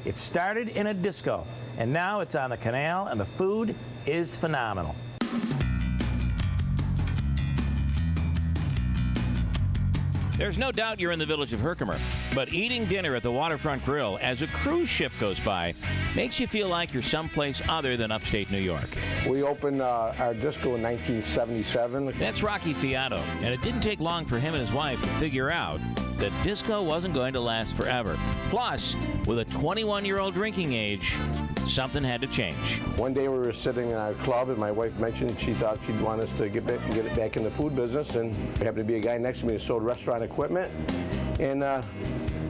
It started in a disco, and now it's on the canal, and the food is phenomenal. There's no doubt you're in the village of Herkimer, but eating dinner at the Waterfront Grill as a cruise ship goes by makes you feel like you're someplace other than upstate New York. We opened our disco in 1977. That's Rocky Fiato, and it didn't take long for him and his wife to figure out that disco wasn't going to last forever. Plus, with a 21-year-old drinking age, something had to change. One day we were sitting in our club, and my wife mentioned she thought she'd want us to get it back in the food business, and there happened to be a guy next to me who sold restaurant equipment, and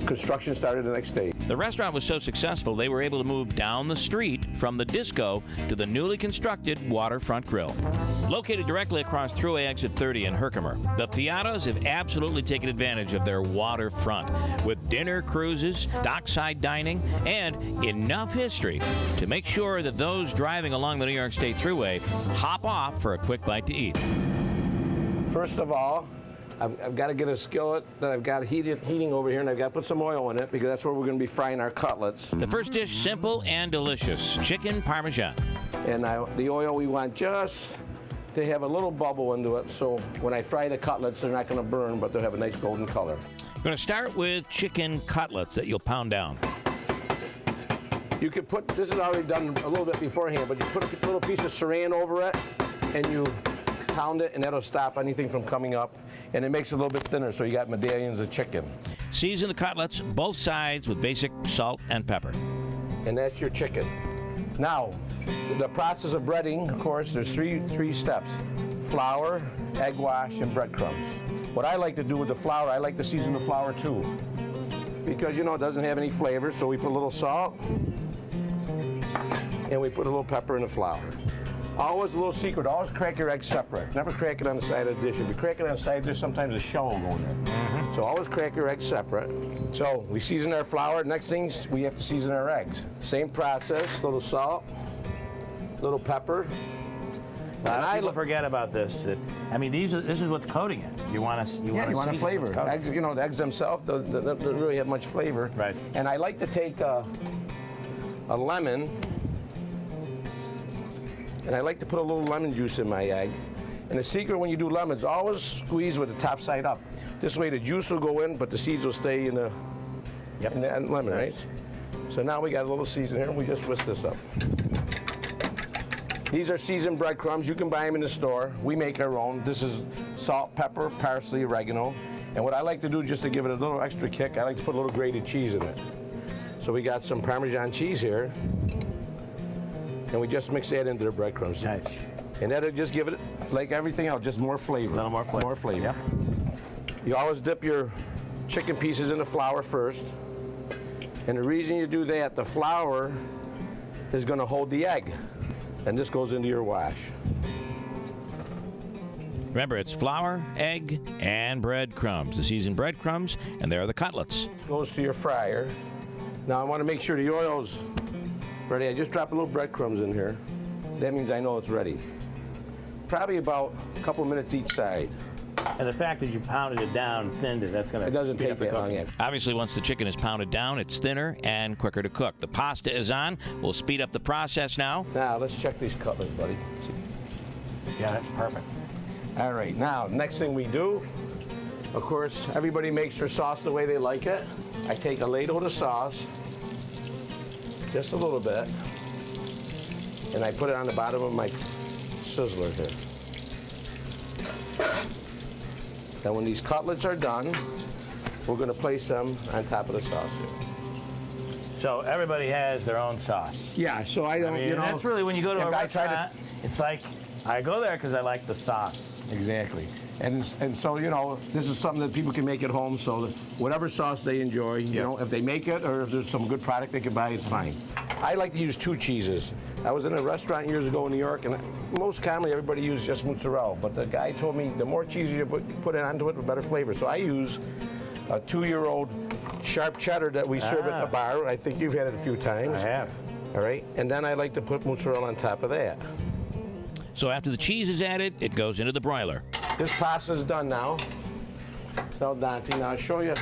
construction started the next day. The restaurant was so successful, they were able to move down the street from the disco to the newly constructed Waterfront Grill. Located directly across Thruway Exit 30 in Herkimer, the Fiatos have absolutely taken advantage of their waterfront with dinner cruises, dockside dining, and enough history to make sure that those driving along the New York State Thruway hop off for a quick bite to eat. First of all, I've got to get a skillet that I've got heating over here, and I've got to put some oil in it because that's where we're going to be frying our cutlets. The first dish, simple and delicious, chicken Parmesan. And the oil we want just to have a little bubble into it, so when I fry the cutlets, they're not going to burn, but they'll have a nice golden color. We're going to start with chicken cutlets that you'll pound down. You could put, this is already done a little bit beforehand, but you put a little piece of saran over it, and you pound it, and that'll stop anything from coming up. And it makes it a little bit thinner, so you got medallions of chicken. Season the cutlets both sides with basic salt and pepper. And that's your chicken. Now, the process of breading, of course, there's three steps. Flour, egg wash, and breadcrumbs. What I like to do with the flour, I like to season the flour too. Because, you know, it doesn't have any flavor, so we put a little salt, and we put a little pepper in the flour. Always a little secret, always crack your eggs separate. Never crack it on the side of the dish. If you crack it on the side of the dish, sometimes a shell will go in there. So always crack your eggs separate. So we season our flour. Next thing, we have to season our eggs. Same process, little salt, little pepper. A lot of people forget about this. I mean, this is what's coating it. You want a flavor. Eggs, you know, the eggs themselves don't really have much flavor. Right. And I like to take a lemon, and I like to put a little lemon juice in my egg. And the secret when you do lemons, always squeeze with the top side up. This way the juice will go in, but the seeds will stay in the, in the lemon, right? So now we got a little season here, and we just whisk this up. These are seasoned breadcrumbs. You can buy them in the store. We make our own. This is salt, pepper, parsley, oregano. And what I like to do just to give it a little extra kick, I like to put a little grated cheese in it. So we got some Parmesan cheese here. And we just mix that into the breadcrumbs. Nice. And that'll just give it, like everything else, just more flavor. A little more flavor. More flavor. Yep. You always dip your chicken pieces in the flour first. And the reason you do that, the flour is going to hold the egg. And this goes into your wash. Remember, it's flour, egg, and breadcrumbs. The seasoned breadcrumbs, and there are the cutlets. Goes to your fryer. Now I want to make sure the oil's ready. I just drop a little breadcrumbs in here. That means I know it's ready. Probably about a couple minutes each side. And the fact that you pounded it down, thinned it, that's going to It doesn't take that long yet. Obviously, once the chicken is pounded down, it's thinner and quicker to cook. The pasta is on. We'll speed up the process now. Now, let's check these cutlets, buddy. Yeah, that's perfect. All right, now, next thing we do, of course, everybody makes their sauce the way they like it. I take a ladle of sauce, just a little bit, and I put it on the bottom of my sizzler here. Now when these cutlets are done, we're going to place them on top of the sauce here. So everybody has their own sauce. Yeah, so I don't, you know. That's really when you go to a restaurant, it's like, I go there because I like the sauce. Exactly. And so, you know, this is something that people can make at home, so that whatever sauce they enjoy, you know, if they make it or if there's some good product they can buy, it's fine. I like to use 2 cheeses. I was in a restaurant years ago in New York, and most commonly everybody uses just mozzarella, but the guy told me the more cheese you put it onto it, the better flavor. So I use a 2-year-old sharp cheddar that we serve at the bar. I think you've had it a few times. I have. All right, and then I like to put mozzarella on top of that. So after the cheese is added, it goes into the broiler. This pasta is done now. So Dante, now I'll show you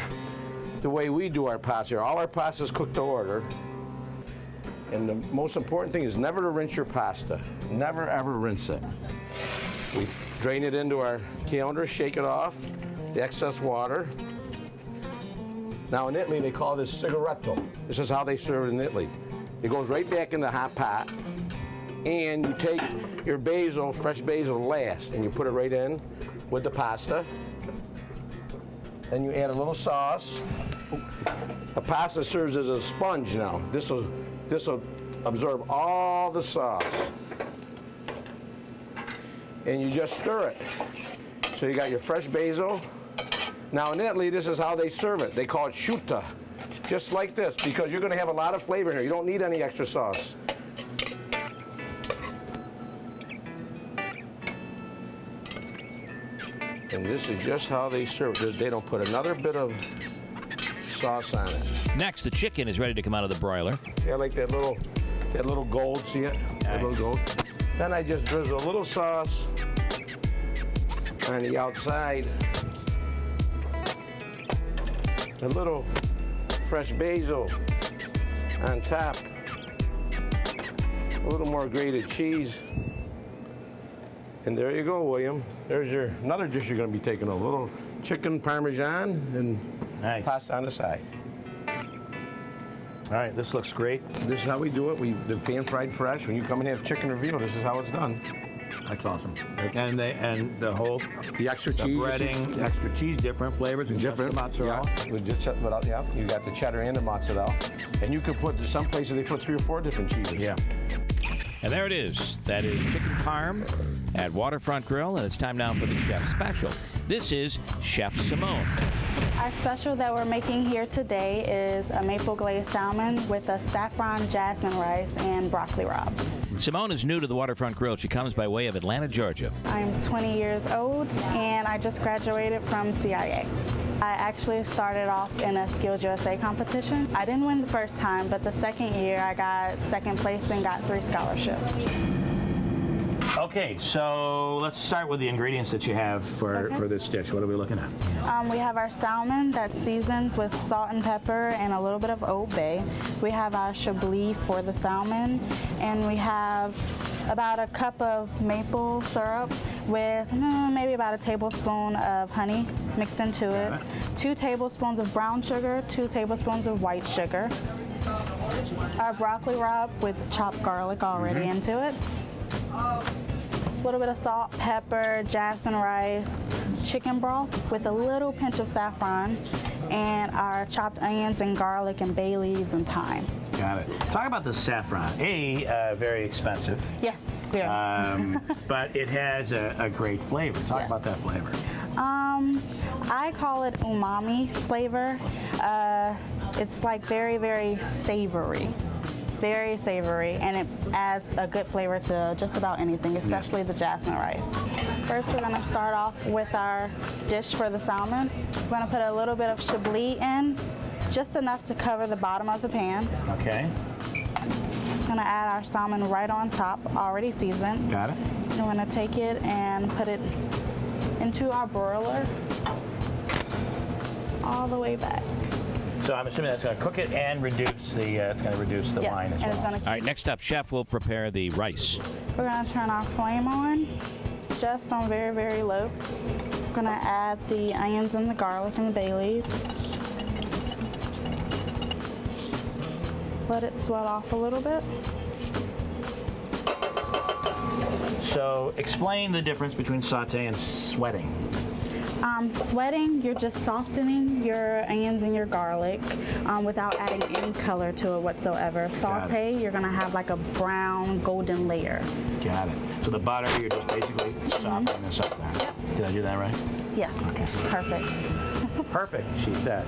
the way we do our pasta here. All our pasta is cooked to order. And the most important thing is never to rinse your pasta. Never, ever rinse it. We drain it into our calendar, shake it off, the excess water. Now in Italy, they call this cigaretto. This is how they serve it in Italy. It goes right back in the hot pot, and you take your basil, fresh basil last, and you put it right in with the pasta. Then you add a little sauce. The pasta serves as a sponge now. This will absorb all the sauce. And you just stir it. So you got your fresh basil. Now in Italy, this is how they serve it. They call it sciutta, just like this, because you're going to have a lot of flavor here. You don't need any extra sauce. And this is just how they serve it. They don't put another bit of sauce on it. Next, the chicken is ready to come out of the broiler. See, I like that little gold, see it? That little gold. Then I just drizzle a little sauce on the outside. A little fresh basil on top. A little more grated cheese. And there you go, William. There's your another dish you're going to be taking a little chicken Parmesan and pasta on the side. All right, this looks great. This is how we do it. The pan fried fresh. When you come and have chicken or veal, this is how it's done. That's awesome. And the whole extra the cheese, breading, extra cheese, different flavors, and different mozzarella. Yeah, you got the cheddar and the mozzarella, and you could put some places they put 3 or 4 different cheeses. Yeah. And there it is. That is chicken parm at Waterfront Grill, and it's time now for the chef special. This is Chef Simone. Our special that we're making here today is a maple glazed salmon with a saffron jasmine rice and broccoli rabe. Simone is new to the Waterfront Grill. She comes by way of Atlanta, Georgia. I'm 20 years old and I just graduated from CIA. I actually started off in a Skills USA competition. I didn't win the first time, but the second year I got second place and got 3 scholarships. Okay, so let's start with the ingredients that you have for this dish. What are we looking at? We have our salmon that's seasoned with salt and pepper and a little bit of Old Bay. We have our chablis for the salmon, and we have about a cup of maple syrup with maybe about a tablespoon of honey mixed into it, 2 tablespoons of brown sugar, 2 tablespoons of white sugar, our broccoli rabe with chopped garlic already into it, a little bit of salt, pepper, jasmine rice, chicken broth with a little pinch of saffron, and our chopped onions and garlic and bay leaves and thyme. Got it. Talk about the saffron. Very expensive. Yes, very. But it has a great flavor. Talk about that flavor. I call it umami flavor. It's like very, very savory. Very savory, and it adds a good flavor to just about anything, especially the jasmine rice. First, we're gonna start off with our dish for the salmon. We're gonna put a little bit of chablis in, just enough to cover the bottom of the pan. Okay. Gonna add our salmon right on top, already seasoned. Got it. And we're gonna take it and put it into our broiler, all the way back. So I'm assuming that's going to cook it and reduce the wine as well. All right, next up, Chef will prepare the rice. We're gonna turn our flame on, just on very, very low. We're gonna add the onions and the garlic and the bay leaves. Let it swell off a little bit. So explain the difference between saute and sweating. Sweating, you're just softening your onions and your garlic without adding any color to it whatsoever. Saute, you're gonna have like a brown, golden layer. Got it. So the butter, you're just basically softening this up there. Yep. Did I do that right? Yes. Okay. Perfect. Perfect, she said.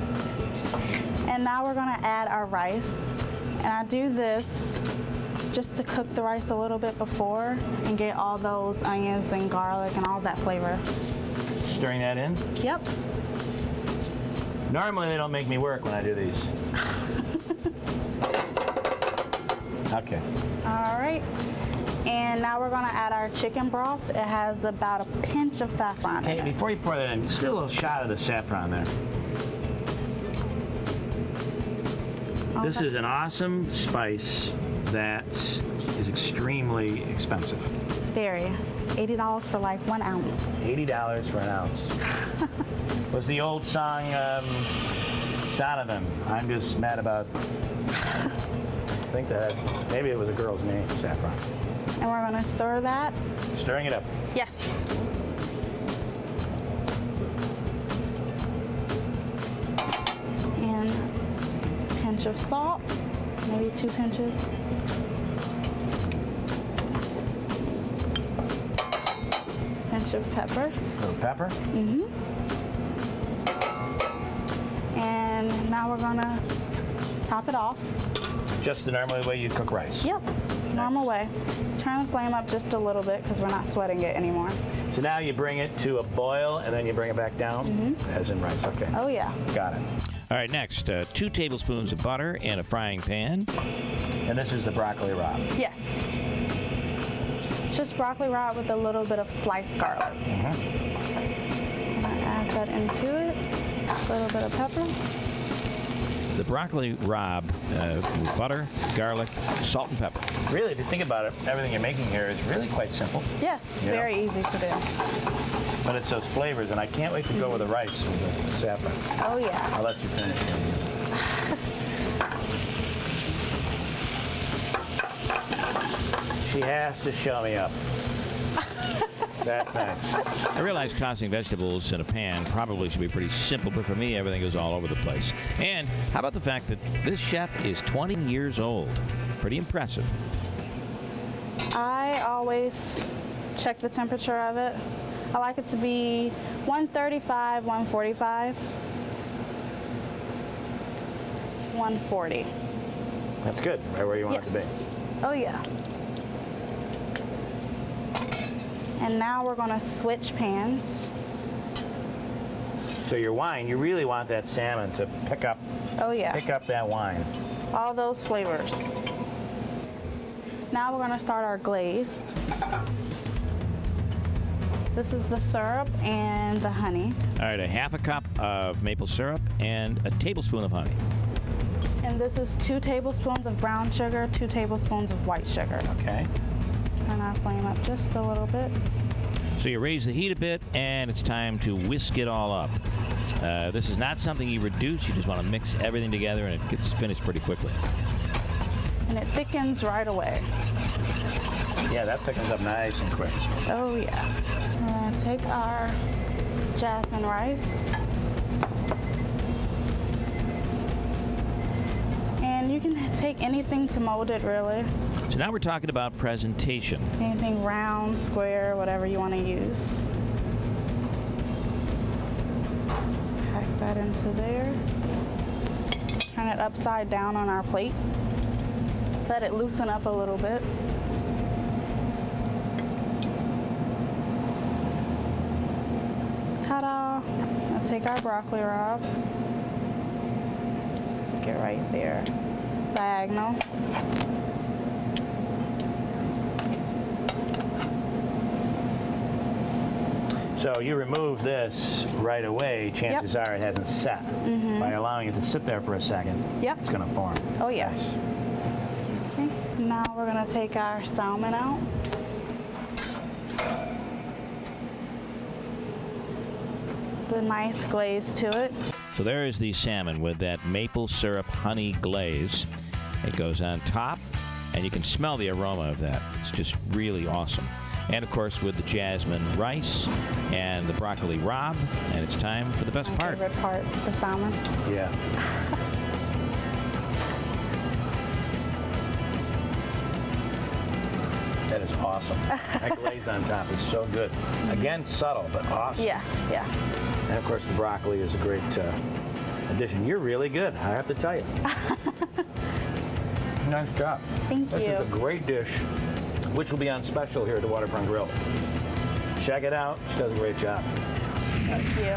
And now we're gonna add our rice. And I do this just to cook the rice a little bit before and get all those onions and garlic and all that flavor. Stirring that in? Yep. Normally they don't make me work when I do these. Okay. All right. And now we're gonna add our chicken broth. It has about a pinch of saffron in Hey, it. before you pour that in, just do a little shot of the saffron there. This is an awesome spice that is extremely expensive. Very. $80 for like 1 ounce. $80 for an ounce. Was the old song, Donovan, I'm just mad about, I think that, maybe it was a girl's name, Saffron. And we're gonna stir that. Stirring it up. Yes. And a pinch of salt, maybe 2 pinches. Pinch of pepper. A little pepper. And now we're gonna top it off. Just the normal way you cook rice. Yep, normal way. Turn the flame up just a little bit because we're not sweating it anymore. So now you bring it to a boil and then you bring it back down, as in rice. Okay. Oh yeah. Got it. All right, next, 2 tablespoons of butter in a frying pan. And this is the broccoli rabe. Yes. It's just broccoli rabe with a little bit of sliced garlic. And I add that into it. A little bit of pepper. The broccoli rabe with butter, garlic, salt, and pepper. Really, if you think about it, everything you're making here is really quite simple. Yes, Yeah. very easy to do. But it's those flavors, and I can't wait to go with the rice and the saffron. Oh yeah. I'll let you finish. She has to show me up. That's nice. I realize tossing vegetables in a pan probably should be pretty simple, but for me, everything goes all over the place. And how about the fact that this chef is 20 years old? Pretty impressive. I always check the temperature of it. I like it to be 135, 145. It's 140. That's good. Right where you want it to be. Oh yeah. And now we're going to switch pans. So your wine, you really want that salmon to pick up Oh yeah. that wine. All those flavors. Now we're going to start our glaze. This is the syrup and the honey. All right, a half a cup of maple syrup and a tablespoon of honey. And this is 2 tablespoons of brown sugar, 2 tablespoons of white sugar. Okay. Turn our flame up just a little bit. So you raise the heat a bit, and it's time to whisk it all up. This is not something you reduce. You just want to mix everything together, and it gets finished pretty quickly. And it thickens right away. Yeah, that thickens up nice and quick. Oh yeah. We're gonna take our jasmine rice. And you can take anything to mold it really. So now we're talking about presentation. Anything round, square, whatever you want to use. Pack that into there. Turn it upside down on our plate. Let it loosen up a little bit. Ta-da! I'll take our broccoli rabe. Stick it right there. Diagonal. So you remove this right away, chances are it hasn't set. By allowing it to sit there for a second, Yep. it's going to form. Oh yeah. Excuse me. Now we're gonna take our salmon out. It's a nice glaze to it. So there is the salmon with that maple syrup honey glaze. It goes on top, and you can smell the aroma of that. It's just really awesome. And of course with the jasmine rice and the broccoli rabe, and it's time for the best My part. favorite part, the salmon. Yeah. That is awesome. That glaze on top is so good. Again, subtle, but awesome. Yeah, yeah. And of course the broccoli is a great addition. You're really good, I have to tell you. Nice job. Thank This you. is a great dish, which will be on special here at the Waterfront Grill. Check it out. She does a great job. Thank you.